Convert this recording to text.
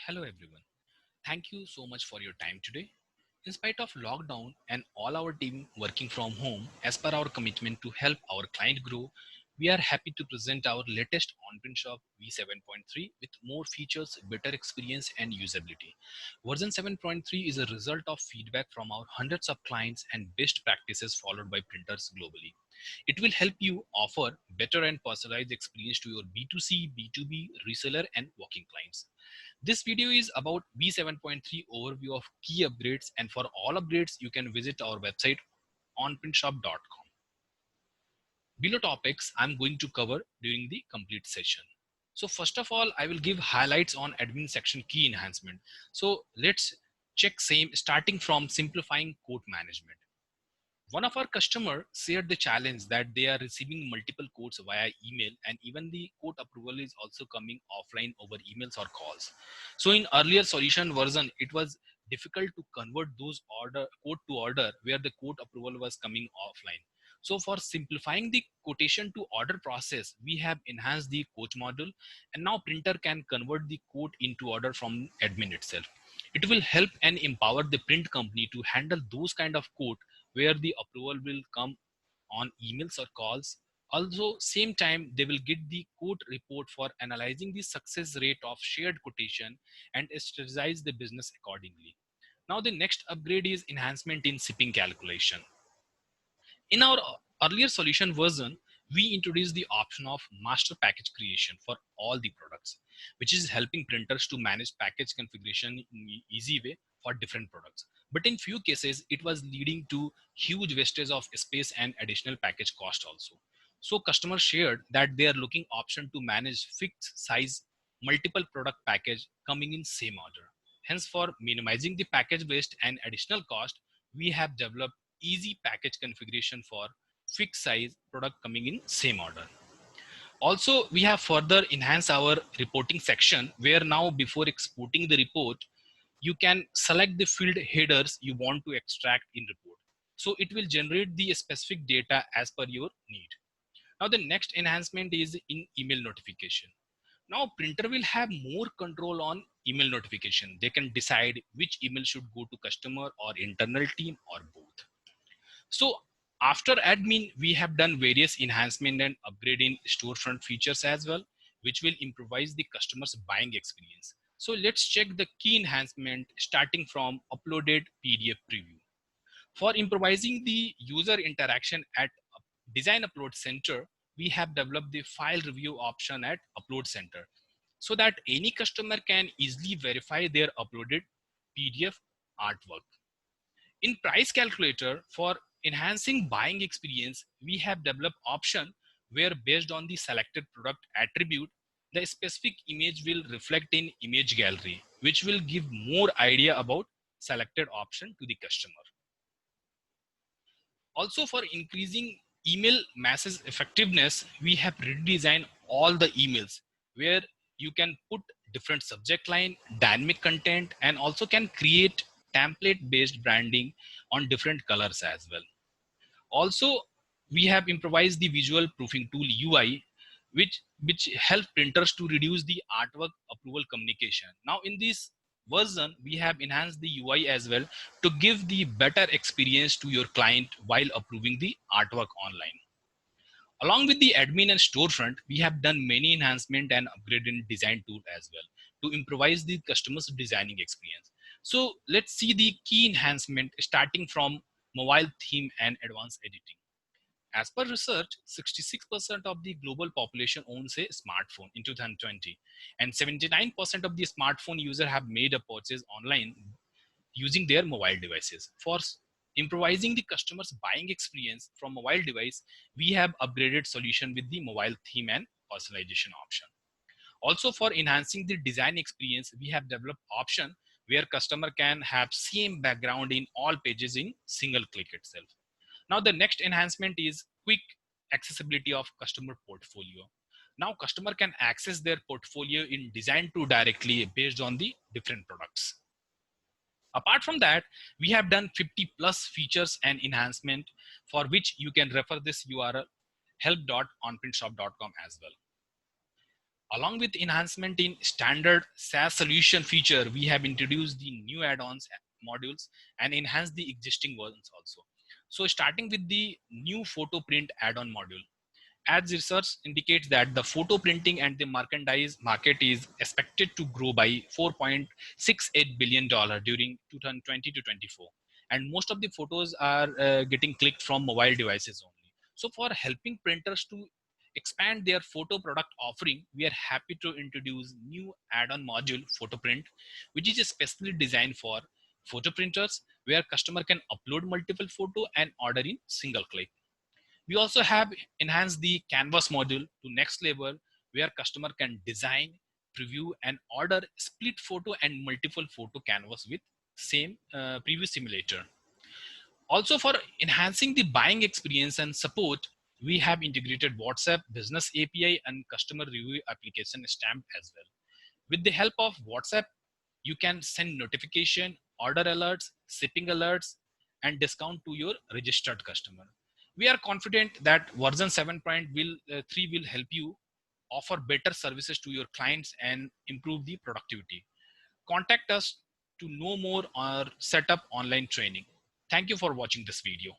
Hello everyone. Thank you so much for your time today. In spite of lockdown and all our team working from home, as per our commitment to help our client grow, we are happy to present our latest on-print shop V7.3 with more features, better experience and usability. Version 7.3 is a result of feedback from our hundreds of clients and best practices followed by printers globally. It will help you offer better and personalized experience to your B2C, B2B, reseller and working clients. This video is about V7.3 overview of key upgrades, and for all upgrades you can visit our website onprintshop.com. Below topics I'm going to cover during the complete session. So first of all, I will give highlights on admin section key enhancement. So let's check same starting from simplifying quote management. One of our customers shared the challenge that they are receiving multiple quotes via email, and even the quote approval is also coming offline over emails or calls. So in earlier solution version, it was difficult to convert those order quote to order where the quote approval was coming offline. So for simplifying the quotation to order process, we have enhanced the quote module, and now printer can convert the quote into order from admin itself. It will help and empower the print company to handle those kind of quote where the approval will come on emails or calls. Also, same time, they will get the quote report for analyzing the success rate of shared quotation and strategize the business accordingly. Now, the next upgrade is enhancement in shipping calculation. In our earlier solution version, we introduced the option of master package creation for all the products, which is helping printers to manage package configuration in easy way for different products. But in few cases, it was leading to huge wastage of space and additional package cost also. So customers shared that they are looking option to manage fixed size multiple product package coming in same order. Hence, for minimizing the package waste and additional cost, we have developed easy package configuration for fixed size product coming in same order. Also, we have further enhanced our reporting section where now before exporting the report, you can select the field headers you want to extract in report. So it will generate the specific data as per your need. Now the next enhancement is in email notification. Now printer will have more control on email notification. They can decide which email should go to customer or internal team or both. So after admin, we have done various enhancement and upgrade in storefront features as well, which will improvise the customer's buying experience. So let's check the key enhancement starting from uploaded PDF preview. For improvising the user interaction at Design Upload Center, we have developed the file review option at Upload Center so that any customer can easily verify their uploaded PDF artwork. In price calculator, for enhancing buying experience, we have developed option where based on the selected product attribute, the specific image will reflect in image gallery, which will give more idea about selected option to the customer. Also, for increasing email message effectiveness, we have redesigned all the emails where you can put different subject line, dynamic content, and also can create template based branding on different colors as well. Also, we have improvised the visual proofing tool UI, which help printers to reduce the artwork approval communication. Now in this version, we have enhanced the UI as well to give the better experience to your client while approving the artwork online. Along with the admin and storefront, we have done many enhancement and upgrade in design tool as well to improvise the customer's designing experience. So let's see the key enhancement starting from mobile theme and advanced editing. As per research, 66% of the global population owns a smartphone in 2020, and 79% of the smartphone users have made a purchase online using their mobile devices. For improvising the customer's buying experience from mobile device, we have upgraded solution with the mobile theme and personalization option. Also, for enhancing the design experience, we have developed option where customer can have same background in all pages in single click itself. Now the next enhancement is quick accessibility of customer portfolio. Now customer can access their portfolio in design tool directly based on the different products. Apart from that, we have done 50 plus features and enhancement for which you can refer this URL help.onprintshop.com as well. Along with enhancement in standard SaaS solution feature, we have introduced the new add-ons modules and enhanced the existing ones also. So starting with the new photo print add-on module. As research indicates that the photo printing and the merchandise market is expected to grow by $4.68 billion during 2020 to 24. And most of the photos are getting clicked from mobile devices only. So for helping printers to expand their photo product offering, we are happy to introduce new add-on module photo print, which is especially designed for photo printers where customer can upload multiple photo and order in single click. We also have enhanced the canvas module to next level where customer can design, preview and order split photo and multiple photo canvas with same preview simulator. Also for enhancing the buying experience and support, we have integrated WhatsApp business API and customer review application stamped as well. With the help of WhatsApp, you can send notification, order alerts, shipping alerts, and discount to your registered customer. We are confident that version 7.3 will help you offer better services to your clients and improve the productivity. Contact us to know more or set up online training. Thank you for watching this video.